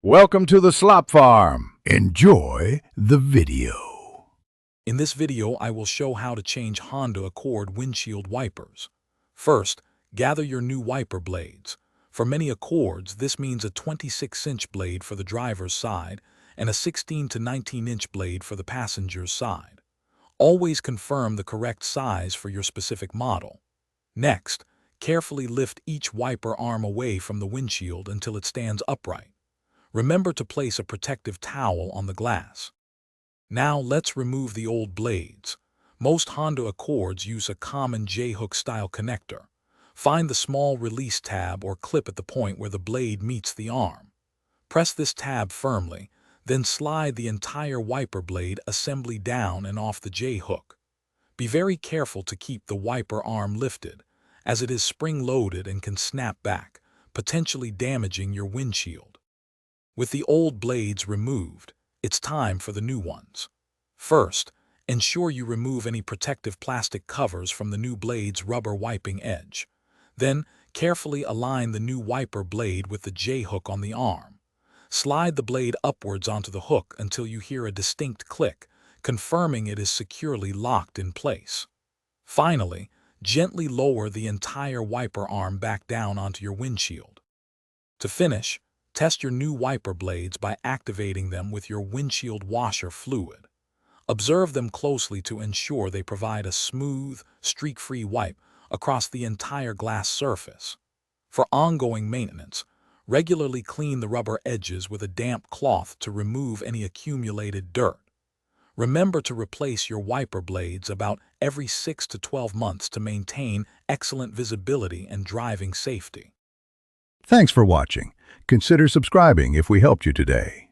Welcome to the Slop Farm. Enjoy the video. In this video, I will show how to change Honda Accord windshield wipers. First, gather your new wiper blades. For many Accords, this means a 26-inch blade for the driver's side and a 16 to 19-inch blade for the passenger's side. Always confirm the correct size for your specific model. Next, carefully lift each wiper arm away from the windshield until it stands upright. Remember to place a protective towel on the glass. Now let's remove the old blades. Most Honda Accords use a common J-hook style connector. Find the small release tab or clip at the point where the blade meets the arm. Press this tab firmly, then slide the entire wiper blade assembly down and off the J-hook. Be very careful to keep the wiper arm lifted, as it is spring-loaded and can snap back, potentially damaging your windshield. With the old blades removed, it's time for the new ones. First, ensure you remove any protective plastic covers from the new blade's rubber wiping edge. Then, carefully align the new wiper blade with the J-hook on the arm. Slide the blade upwards onto the hook until you hear a distinct click, confirming it is securely locked in place. Finally, gently lower the entire wiper arm back down onto your windshield. To finish, test your new wiper blades by activating them with your windshield washer fluid. Observe them closely to ensure they provide a smooth, streak-free wipe across the entire glass surface. For ongoing maintenance, regularly clean the rubber edges with a damp cloth to remove any accumulated dirt. Remember to replace your wiper blades about every 6 to 12 months to maintain excellent visibility and driving safety. Thanks for watching. Consider subscribing if we helped you today.